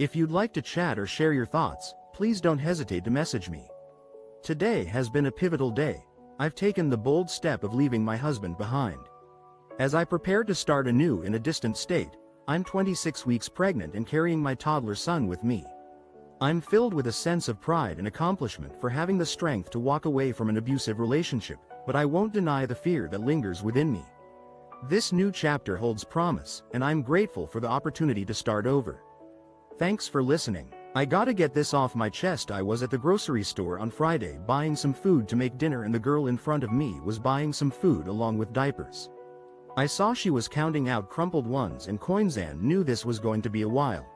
If you'd like to chat or share your thoughts, please don't hesitate to message me. Today has been a pivotal day. I've taken the bold step of leaving my husband behind. As I prepare to start anew in a distant state, I'm 26 weeks pregnant and carrying my toddler son with me. I'm filled with a sense of pride and accomplishment for having the strength to walk away from an abusive relationship, but I won't deny the fear that lingers within me. This new chapter holds promise, and I'm grateful for the opportunity to start over. Thanks for listening. I gotta get this off my chest. I was at the grocery store on Friday buying some food to make dinner, and the girl in front of me was buying some food along with diapers. I saw she was counting out crumpled ones and coins and knew this was going to be a while.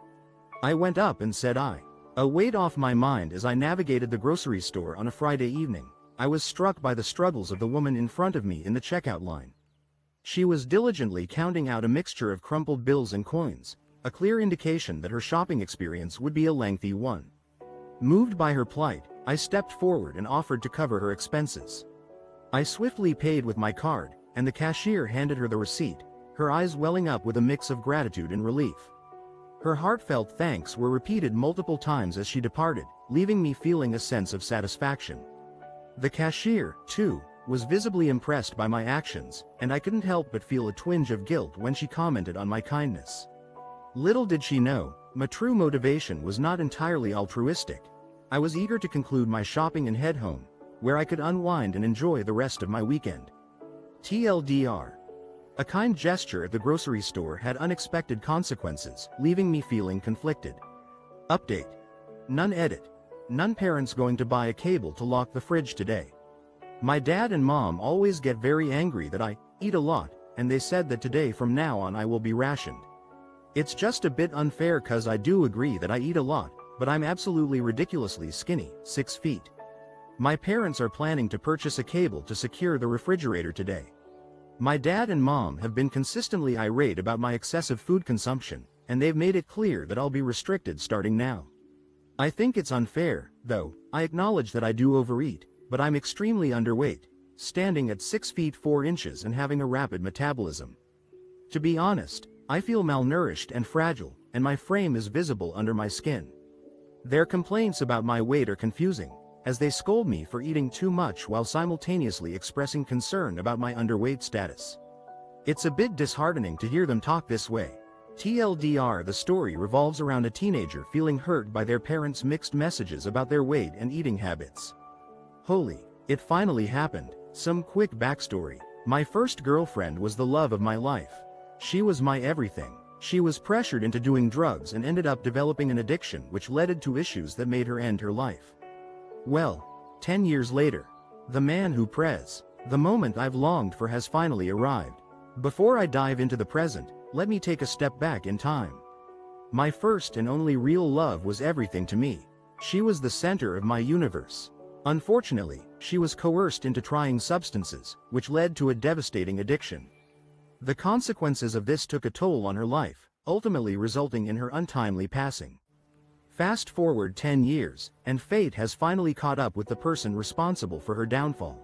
I went up and said a weight off my mind. As I navigated the grocery store on a Friday evening, I was struck by the struggles of the woman in front of me in the checkout line. She was diligently counting out a mixture of crumpled bills and coins, a clear indication that her shopping experience would be a lengthy one. Moved by her plight, I stepped forward and offered to cover her expenses. I swiftly paid with my card, and the cashier handed her the receipt, her eyes welling up with a mix of gratitude and relief. Her heartfelt thanks were repeated multiple times as she departed, leaving me feeling a sense of satisfaction. The cashier, too, was visibly impressed by my actions, and I couldn't help but feel a twinge of guilt when she commented on my kindness. Little did she know, my true motivation was not entirely altruistic. I was eager to conclude my shopping and head home, where I could unwind and enjoy the rest of my weekend. TLDR. A kind gesture at the grocery store had unexpected consequences, leaving me feeling conflicted. Update. None edit. None parents going to buy a cable to lock the fridge today. My dad and mom always get very angry that I eat a lot, and they said that today from now on I will be rationed. It's just a bit unfair cause I do agree that I eat a lot, but I'm absolutely ridiculously skinny, 6 feet. My parents are planning to purchase a cable to secure the refrigerator today. My dad and mom have been consistently irate about my excessive food consumption, and they've made it clear that I'll be restricted starting now. I think it's unfair, though. I acknowledge that I do overeat, but I'm extremely underweight, standing at 6 feet 4 inches and having a rapid metabolism. To be honest, I feel malnourished and fragile, and my frame is visible under my skin. Their complaints about my weight are confusing, as they scold me for eating too much while simultaneously expressing concern about my underweight status. It's a bit disheartening to hear them talk this way. TLDR. The story revolves around a teenager feeling hurt by their parents' mixed messages about their weight and eating habits. Holy, it finally happened. Some quick backstory. My first girlfriend was the love of my life. She was my everything. She was pressured into doing drugs and ended up developing an addiction which led to issues that made her end her life. Well, 10 years later, the man who the moment I've longed for has finally arrived. Before I dive into the present, let me take a step back in time. My first and only real love was everything to me. She was the center of my universe. Unfortunately, she was coerced into trying substances, which led to a devastating addiction. The consequences of this took a toll on her life, ultimately resulting in her untimely passing. Fast forward 10 years, and fate has finally caught up with the person responsible for her downfall.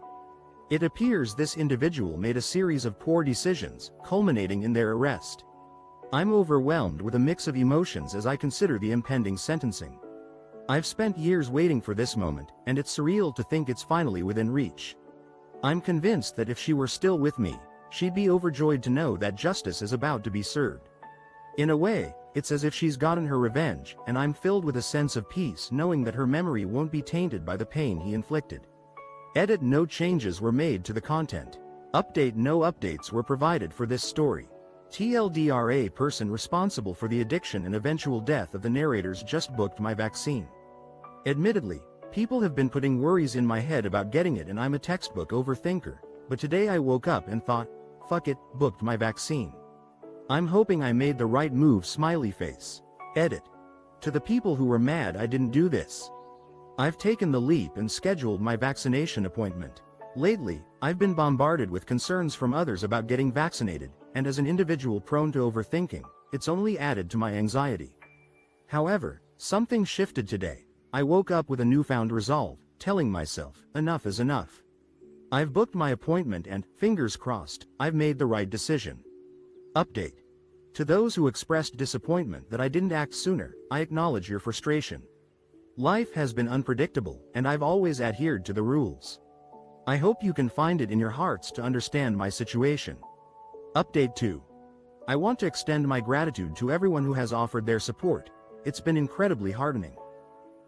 It appears this individual made a series of poor decisions, culminating in their arrest. I'm overwhelmed with a mix of emotions as I consider the impending sentencing. I've spent years waiting for this moment, and it's surreal to think it's finally within reach. I'm convinced that if she were still with me, she'd be overjoyed to know that justice is about to be served. In a way, it's as if she's gotten her revenge, and I'm filled with a sense of peace knowing that her memory won't be tainted by the pain he inflicted. Edit. No changes were made to the content. Update. No updates were provided for this story. TLDR. A person responsible for the addiction and eventual death of the narrators just booked my vaccine. Admittedly, people have been putting worries in my head about getting it, and I'm a textbook overthinker, but today I woke up and thought, fuck it, booked my vaccine. I'm hoping I made the right move. Smiley face. Edit. To the people who were mad I didn't do this. I've taken the leap and scheduled my vaccination appointment. Lately, I've been bombarded with concerns from others about getting vaccinated, and as an individual prone to overthinking, it's only added to my anxiety. However, something shifted today. I woke up with a newfound resolve, telling myself, enough is enough. I've booked my appointment and, fingers crossed, I've made the right decision. Update. To those who expressed disappointment that I didn't act sooner, I acknowledge your frustration. Life has been unpredictable, and I've always adhered to the rules. I hope you can find it in your hearts to understand my situation. Update 2. I want to extend my gratitude to everyone who has offered their support. It's been incredibly heartening.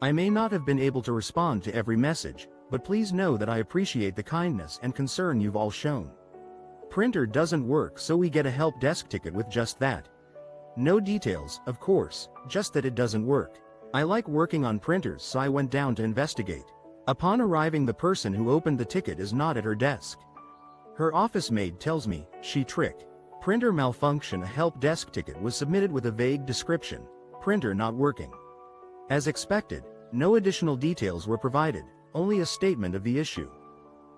I may not have been able to respond to every message, but please know that I appreciate the kindness and concern you've all shown. Printer doesn't work, so we get a help desk ticket with just that. No details, of course, just that it doesn't work. I like working on printers, so I went down to investigate. Upon arriving, the person who opened the ticket is not at her desk. Her office maid tells me, she trick. Printer malfunction. A help desk ticket was submitted with a vague description, printer not working. As expected, no additional details were provided, only a statement of the issue.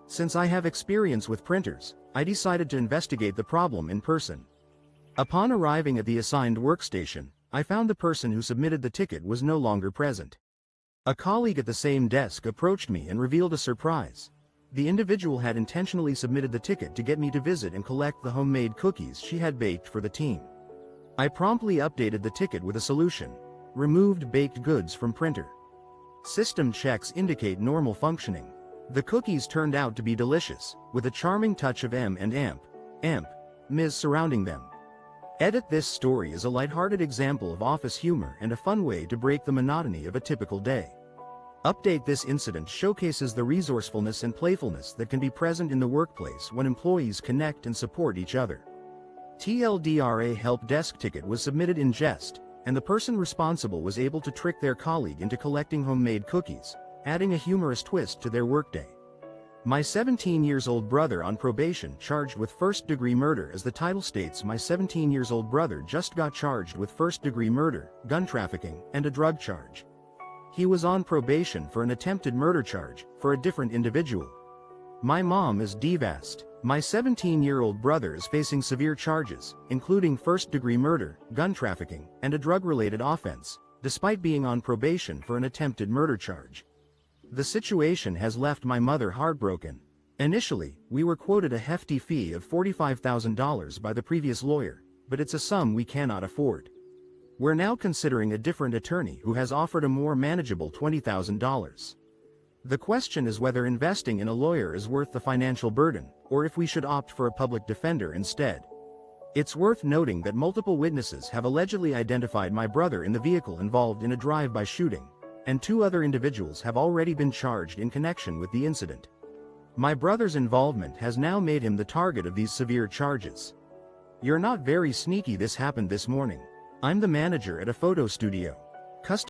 Since I have experience with printers, I decided to investigate the problem in person. Upon arriving at the assigned workstation, I found the person who submitted the ticket was no longer present. A colleague at the same desk approached me and revealed a surprise. The individual had intentionally submitted the ticket to get me to visit and collect the homemade cookies she had baked for the team. I promptly updated the ticket with a solution: removed baked goods from printer. System checks indicate normal functioning. The cookies turned out to be delicious, with a charming touch of Ms. surrounding them. Edit. This story is a lighthearted example of office humor and a fun way to break the monotony of a typical day. Update. This incident showcases the resourcefulness and playfulness that can be present in the workplace when employees connect and support each other. TLDR: a help desk ticket was submitted in jest, and the person responsible was able to trick their colleague into collecting homemade cookies, adding a humorous twist to their workday. My 17-year-old brother on probation charged with first-degree murder. As the title states, my 17-year-old brother just got charged with first-degree murder, gun trafficking, and a drug charge. He was on probation for an attempted murder charge, for a different individual. My mom is devastated. My 17-year-old brother is facing severe charges, including first-degree murder, gun trafficking, and a drug-related offense, despite being on probation for an attempted murder charge. The situation has left my mother heartbroken. Initially, we were quoted a hefty fee of $45,000 by the previous lawyer, but it's a sum we cannot afford. We're now considering a different attorney who has offered a more manageable $20,000. The question is whether investing in a lawyer is worth the financial burden, or if we should opt for a public defender instead. It's worth noting that multiple witnesses have allegedly identified my brother in the vehicle involved in a drive-by shooting, and 2 other individuals have already been charged in connection with the incident. My brother's involvement has now made him the target of these severe charges. You're not very sneaky. This happened this morning. I'm the manager at a photo studio.